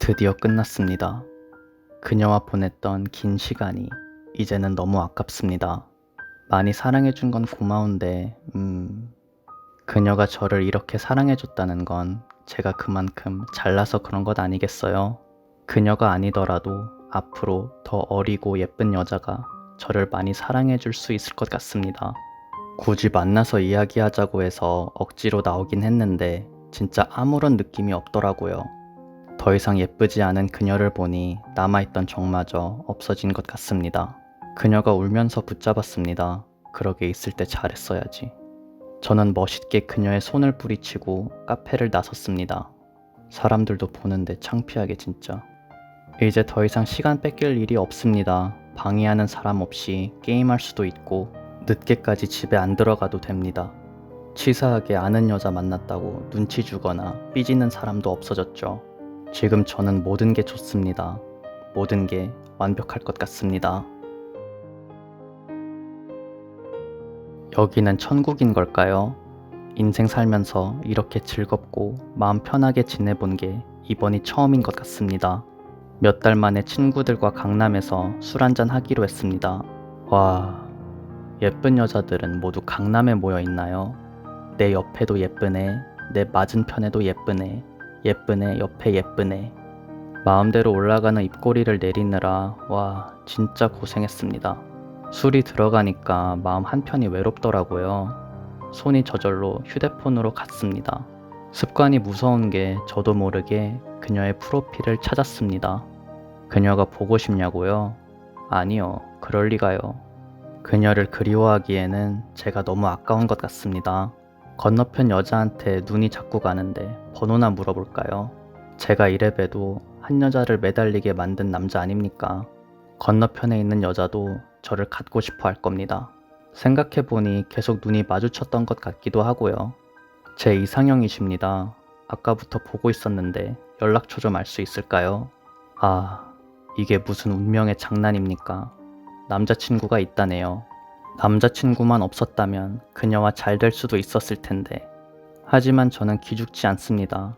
드디어 끝났습니다. 그녀와 보냈던 긴 시간이 이제는 너무 아깝습니다. 많이 사랑해준 건 고마운데, 그녀가 저를 이렇게 사랑해줬다는 건 제가 그만큼 잘나서 그런 것 아니겠어요? 그녀가 아니더라도 앞으로 더 어리고 예쁜 여자가 저를 많이 사랑해줄 수 있을 것 같습니다. 굳이 만나서 이야기하자고 해서 억지로 나오긴 했는데 진짜 아무런 느낌이 없더라고요. 더 이상 예쁘지 않은 그녀를 보니 남아있던 정마저 없어진 것 같습니다. 그녀가 울면서 붙잡았습니다. 그러게 있을 때 잘했어야지. 저는 멋있게 그녀의 손을 뿌리치고 카페를 나섰습니다. 사람들도 보는데 창피하게 진짜. 이제 더 이상 시간 뺏길 일이 없습니다. 방해하는 사람 없이 게임할 수도 있고 늦게까지 집에 안 들어가도 됩니다. 치사하게 아는 여자 만났다고 눈치 주거나 삐지는 사람도 없어졌죠. 지금 저는 모든 게 좋습니다. 모든 게 완벽할 것 같습니다. 여기는 천국인 걸까요? 인생 살면서 이렇게 즐겁고 마음 편하게 지내본 게 이번이 처음인 것 같습니다. 몇 달 만에 친구들과 강남에서 술 한잔 하기로 했습니다. 와, 예쁜 여자들은 모두 강남에 모여 있나요? 내 옆에도 예쁘네, 내 맞은편에도 예쁘네, 예쁘네, 옆에 예쁘네. 마음대로 올라가는 입꼬리를 내리느라 와 진짜 고생했습니다. 술이 들어가니까 마음 한편이 외롭더라고요. 손이 저절로 휴대폰으로 갔습니다. 습관이 무서운 게 저도 모르게 그녀의 프로필을 찾았습니다. 그녀가 보고 싶냐고요? 아니요, 그럴 리가요. 그녀를 그리워하기에는 제가 너무 아까운 것 같습니다. 건너편 여자한테 눈이 자꾸 가는데 번호나 물어볼까요? 제가 이래봬도 한 여자를 매달리게 만든 남자 아닙니까? 건너편에 있는 여자도 저를 갖고 싶어 할 겁니다. 생각해보니 계속 눈이 마주쳤던 것 같기도 하고요. 제 이상형이십니다. 아까부터 보고 있었는데 연락처 좀 알 수 있을까요? 아, 이게 무슨 운명의 장난입니까? 남자친구가 있다네요. 남자친구만 없었다면 그녀와 잘 될 수도 있었을 텐데. 하지만 저는 기죽지 않습니다.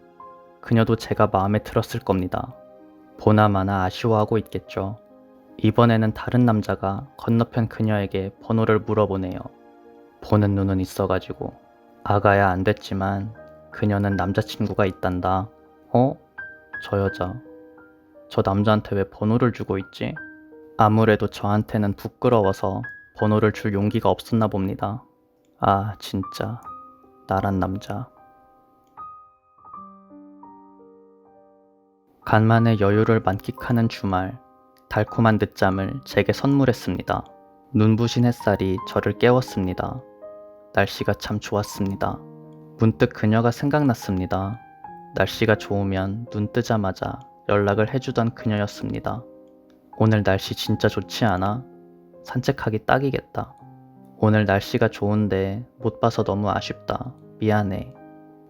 그녀도 제가 마음에 들었을 겁니다. 보나마나 아쉬워하고 있겠죠. 이번에는 다른 남자가 건너편 그녀에게 번호를 물어보네요. 보는 눈은 있어가지고. 아가야 안 됐지만 그녀는 남자친구가 있단다. 어? 저 여자. 저 남자한테 왜 번호를 주고 있지? 아무래도 저한테는 부끄러워서 번호를 줄 용기가 없었나 봅니다. 아, 진짜. 나란 남자. 간만에 여유를 만끽하는 주말, 달콤한 늦잠을 제게 선물했습니다. 눈부신 햇살이 저를 깨웠습니다. 날씨가 참 좋았습니다. 문득 그녀가 생각났습니다. 날씨가 좋으면 눈 뜨자마자 연락을 해주던 그녀였습니다. 오늘 날씨 진짜 좋지 않아? 산책하기 딱이겠다. 오늘 날씨가 좋은데 못 봐서 너무 아쉽다. 미안해.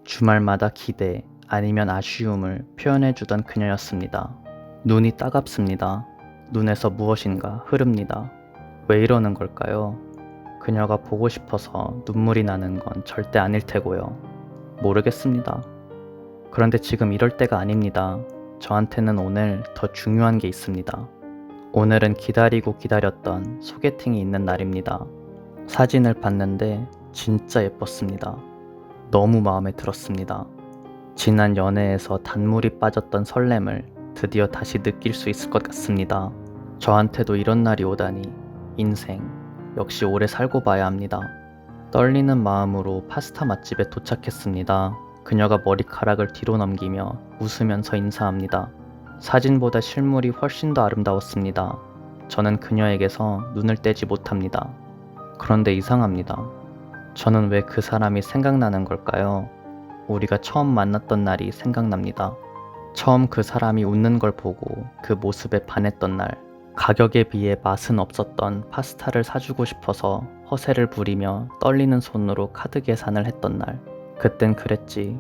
주말마다 기대 아니면 아쉬움을 표현해주던 그녀였습니다. 눈이 따갑습니다. 눈에서 무엇인가 흐릅니다. 왜 이러는 걸까요? 그녀가 보고 싶어서 눈물이 나는 건 절대 아닐 테고요. 모르겠습니다. 그런데 지금 이럴 때가 아닙니다. 저한테는 오늘 더 중요한 게 있습니다. 오늘은 기다리고 기다렸던 소개팅이 있는 날입니다. 사진을 봤는데 진짜 예뻤습니다. 너무 마음에 들었습니다. 지난 연애에서 단물이 빠졌던 설렘을 드디어 다시 느낄 수 있을 것 같습니다. 저한테도 이런 날이 오다니 인생 역시 오래 살고 봐야 합니다. 떨리는 마음으로 파스타 맛집에 도착했습니다. 그녀가 머리카락을 뒤로 넘기며 웃으면서 인사합니다. 사진보다 실물이 훨씬 더 아름다웠습니다. 저는 그녀에게서 눈을 떼지 못합니다. 그런데 이상합니다. 저는 왜 그 사람이 생각나는 걸까요? 우리가 처음 만났던 날이 생각납니다. 처음 그 사람이 웃는 걸 보고 그 모습에 반했던 날, 가격에 비해 맛은 없었던 파스타를 사주고 싶어서 허세를 부리며 떨리는 손으로 카드 계산을 했던 날, 그땐 그랬지.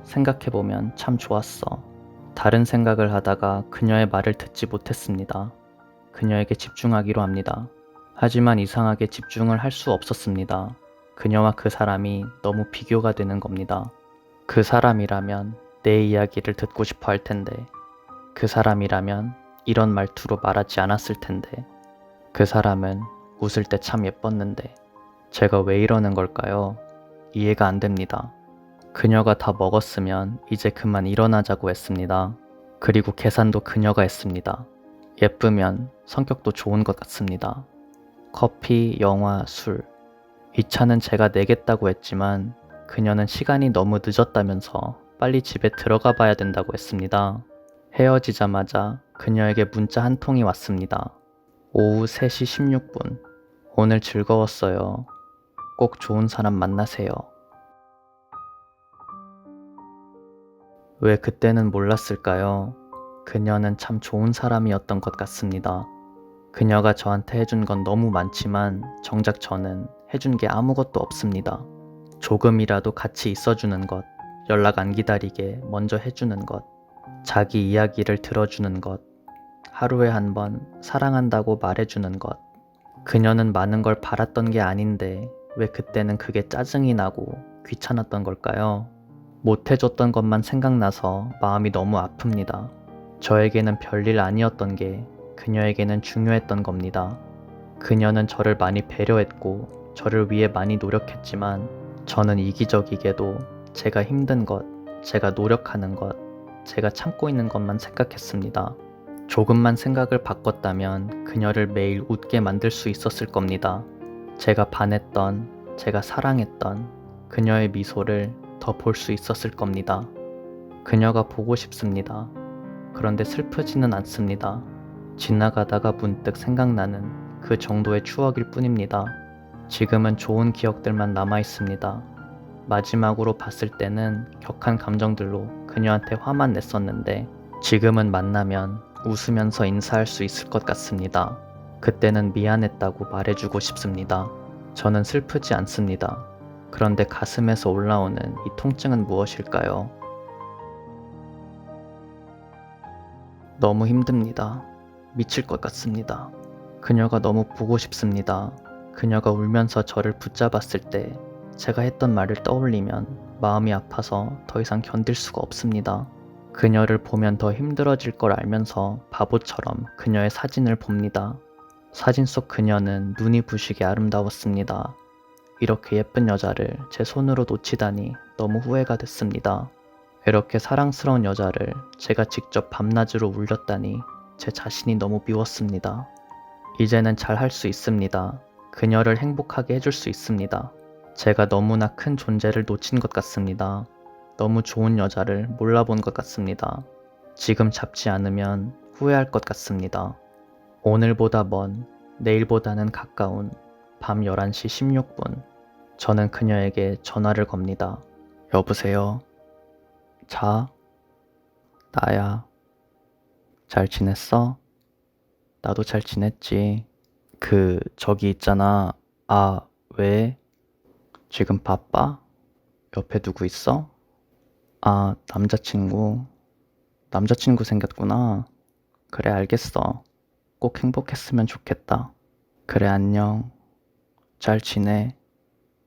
생각해보면 참 좋았어. 다른 생각을 하다가 그녀의 말을 듣지 못했습니다. 그녀에게 집중하기로 합니다. 하지만 이상하게 집중을 할 수 없었습니다. 그녀와 그 사람이 너무 비교가 되는 겁니다. 그 사람이라면 내 이야기를 듣고 싶어 할 텐데 그 사람이라면 이런 말투로 말하지 않았을 텐데. 그 사람은 웃을 때 참 예뻤는데. 제가 왜 이러는 걸까요? 이해가 안 됩니다. 그녀가 다 먹었으면 이제 그만 일어나자고 했습니다. 그리고 계산도 그녀가 했습니다. 예쁘면 성격도 좋은 것 같습니다. 커피, 영화, 술. 이 차는 제가 내겠다고 했지만 그녀는 시간이 너무 늦었다면서 빨리 집에 들어가 봐야 된다고 했습니다. 헤어지자마자 그녀에게 문자 한 통이 왔습니다. 오후 3시 16분. 오늘 즐거웠어요. 꼭 좋은 사람 만나세요. 왜 그때는 몰랐을까요? 그녀는 참 좋은 사람이었던 것 같습니다. 그녀가 저한테 해준 건 너무 많지만 정작 저는 해준 게 아무것도 없습니다. 조금이라도 같이 있어주는 것, 연락 안 기다리게 먼저 해주는 것, 자기 이야기를 들어주는 것, 하루에 한 번 사랑한다고 말해주는 것. 그녀는 많은 걸 바랐던 게 아닌데 왜 그때는 그게 짜증이 나고 귀찮았던 걸까요? 못해줬던 것만 생각나서 마음이 너무 아픕니다. 저에게는 별일 아니었던 게 그녀에게는 중요했던 겁니다. 그녀는 저를 많이 배려했고 저를 위해 많이 노력했지만 저는 이기적이게도 제가 힘든 것, 제가 노력하는 것, 제가 참고 있는 것만 생각했습니다. 조금만 생각을 바꿨다면 그녀를 매일 웃게 만들 수 있었을 겁니다. 제가 반했던, 제가 사랑했던 그녀의 미소를 더 볼 수 있었을 겁니다. 그녀가 보고 싶습니다. 그런데 슬프지는 않습니다. 지나가다가 문득 생각나는 그 정도의 추억일 뿐입니다. 지금은 좋은 기억들만 남아 있습니다. 마지막으로 봤을 때는 격한 감정들로 그녀한테 화만 냈었는데 지금은 만나면 웃으면서 인사할 수 있을 것 같습니다. 그때는 미안했다고 말해주고 싶습니다. 저는 슬프지 않습니다. 그런데 가슴에서 올라오는 이 통증은 무엇일까요? 너무 힘듭니다. 미칠 것 같습니다. 그녀가 너무 보고 싶습니다. 그녀가 울면서 저를 붙잡았을 때 제가 했던 말을 떠올리면 마음이 아파서 더 이상 견딜 수가 없습니다. 그녀를 보면 더 힘들어질 걸 알면서 바보처럼 그녀의 사진을 봅니다. 사진 속 그녀는 눈이 부시게 아름다웠습니다. 이렇게 예쁜 여자를 제 손으로 놓치다니 너무 후회가 됐습니다. 이렇게 사랑스러운 여자를 제가 직접 밤낮으로 울렸다니 제 자신이 너무 미웠습니다. 이제는 잘 할 수 있습니다. 그녀를 행복하게 해줄 수 있습니다. 제가 너무나 큰 존재를 놓친 것 같습니다. 너무 좋은 여자를 몰라본 것 같습니다. 지금 잡지 않으면 후회할 것 같습니다. 오늘보다 먼, 내일보다는 가까운 밤 11시 16분. 저는 그녀에게 전화를 겁니다. 여보세요? 자, 나야. 잘 지냈어? 나도 잘 지냈지. 저기 있잖아. 아, 왜? 지금 바빠? 옆에 누구 있어? 아, 남자친구. 남자친구 생겼구나. 그래, 알겠어. 꼭 행복했으면 좋겠다. 그래, 안녕. 잘 지내.